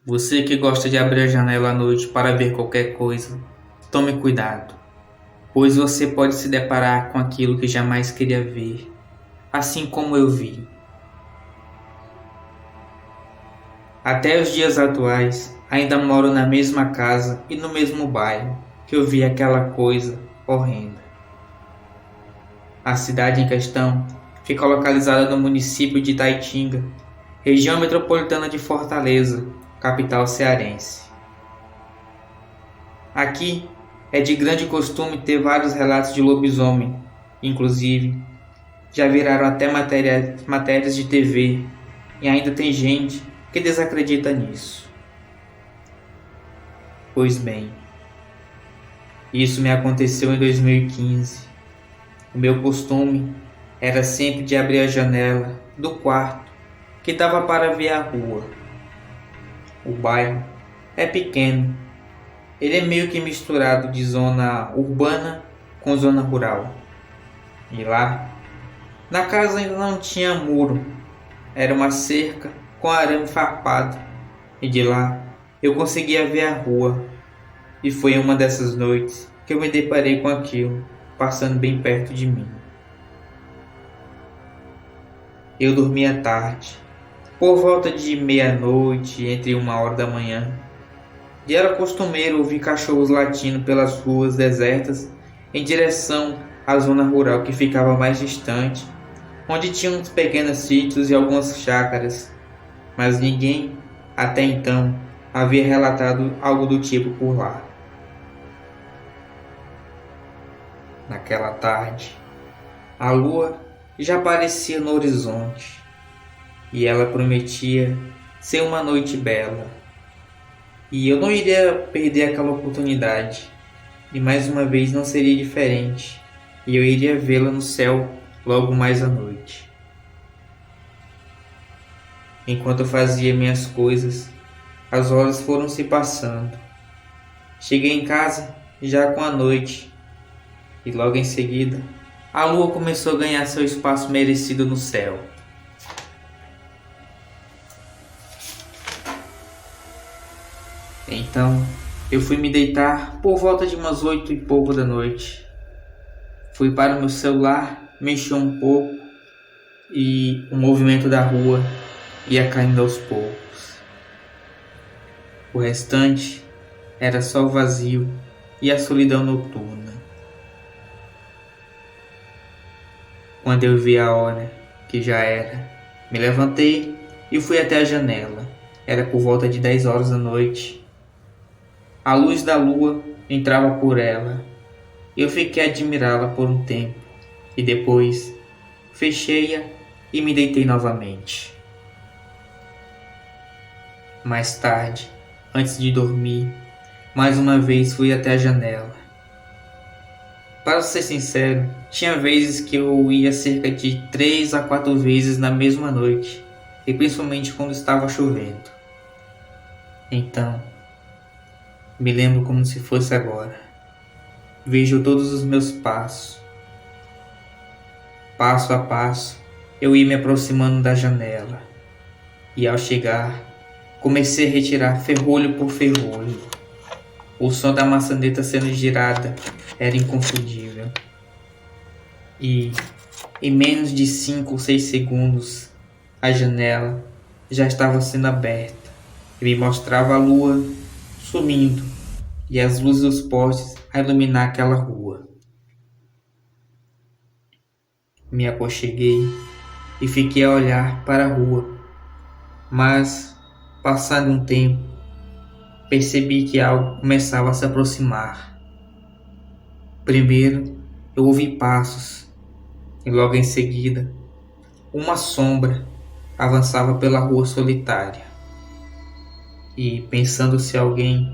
Você que gosta de abrir a janela à noite para ver qualquer coisa, tome cuidado, pois você pode se deparar com aquilo que jamais queria ver, assim como eu vi. Até os dias atuais, ainda moro na mesma casa e no mesmo bairro que eu vi aquela coisa horrenda. A cidade em questão fica localizada no município de Itaitinga, região metropolitana de Fortaleza, capital cearense. Aqui é de grande costume ter vários relatos de lobisomem, inclusive já viraram até matérias de TV, e ainda tem gente que desacredita nisso. Pois bem, isso me aconteceu em 2015. O meu costume era sempre de abrir a janela do quarto que dava para ver a rua. O bairro é pequeno, ele é meio que misturado de zona urbana com zona rural. E lá, na casa ainda não tinha muro, era uma cerca com arame farpado, e de lá eu conseguia ver a rua. E foi uma dessas noites que eu me deparei com aquilo, passando bem perto de mim. Eu dormia tarde, por volta de meia-noite, entre 1 hora da manhã, e era costumeiro ouvir cachorros latindo pelas ruas desertas em direção à zona rural que ficava mais distante, onde tinha uns pequenos sítios e algumas chácaras, mas ninguém, até então, havia relatado algo do tipo por lá. Naquela tarde, a lua já aparecia no horizonte e ela prometia ser uma noite bela. E eu não iria perder aquela oportunidade, e mais uma vez não seria diferente, e eu iria vê-la no céu logo mais à noite. Enquanto eu fazia minhas coisas, as horas foram se passando. Cheguei em casa já com a noite, e logo em seguida, a lua começou a ganhar seu espaço merecido no céu. Então, eu fui me deitar por volta de umas 8 e pouco da noite. Fui para o meu celular, mexi um pouco e o movimento da rua ia caindo aos poucos. O restante era só o vazio e a solidão noturna. Quando eu vi a hora, que já era, me levantei e fui até a janela. Era por volta de 10 horas da noite. A luz da lua entrava por ela. Eu fiquei a admirá-la por um tempo e depois fechei-a e me deitei novamente. Mais tarde, antes de dormir, mais uma vez fui até a janela. Para ser sincero, tinha vezes que eu ia cerca de 3 a 4 vezes na mesma noite, e principalmente quando estava chovendo. Então, me lembro como se fosse agora. Vejo todos os meus passos. Passo a passo, eu ia me aproximando da janela. E ao chegar, comecei a retirar ferrolho por ferrolho. O som da maçaneta sendo girada era inconfundível. E, em menos de 5 ou 6 segundos, a janela já estava sendo aberta e me mostrava a lua sumindo e as luzes dos postes a iluminar aquela rua. Me aconcheguei e fiquei a olhar para a rua, mas, passado um tempo, percebi que algo começava a se aproximar. Primeiro, eu ouvi passos e logo em seguida, uma sombra avançava pela rua solitária. E, pensando se alguém,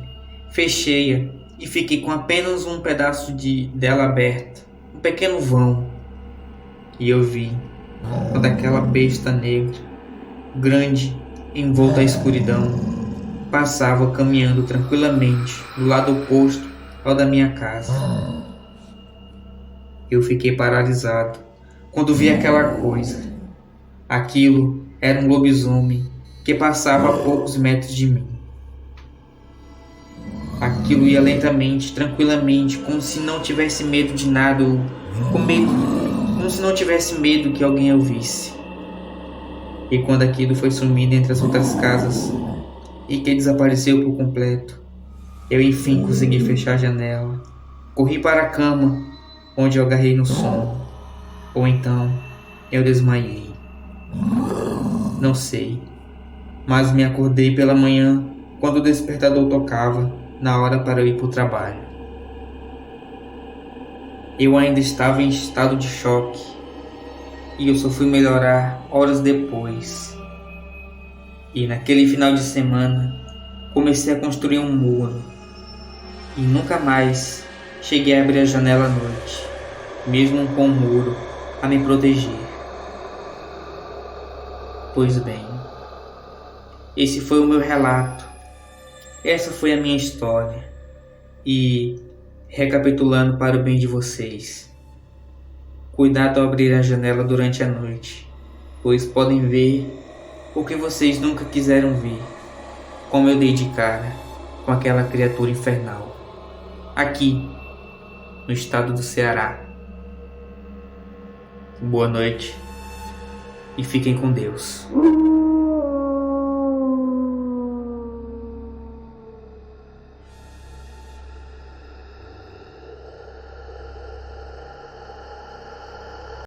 fechei-a e fiquei com apenas um pedaço dela aberta, um pequeno vão. E eu vi quando aquela besta negra, grande, envolta à escuridão, passava caminhando tranquilamente do lado oposto ao da minha casa. Eu fiquei paralisado quando vi aquela coisa. Aquilo era um lobisomem que passava a poucos metros de mim. Aquilo ia lentamente, tranquilamente, como se não tivesse medo de nada, ou com medo, como se não tivesse medo que alguém o visse. E quando aquilo foi sumindo entre as outras casas e que desapareceu por completo, eu enfim consegui fechar a janela. Corri para a cama, onde eu agarrei no sono. Ou então eu desmaiei. Não sei, mas me acordei pela manhã quando o despertador tocava na hora para eu ir para o trabalho. Eu ainda estava em estado de choque e eu só fui melhorar horas depois. E naquele final de semana comecei a construir um muro e nunca mais cheguei a abrir a janela à noite, mesmo com o muro a me proteger. Pois bem, esse foi o meu relato, essa foi a minha história. E, recapitulando para o bem de vocês, cuidado ao abrir a janela durante a noite, pois podem ver o que vocês nunca quiseram ver, como eu dei de cara com aquela criatura infernal, aqui no estado do Ceará. Boa noite e fiquem com Deus.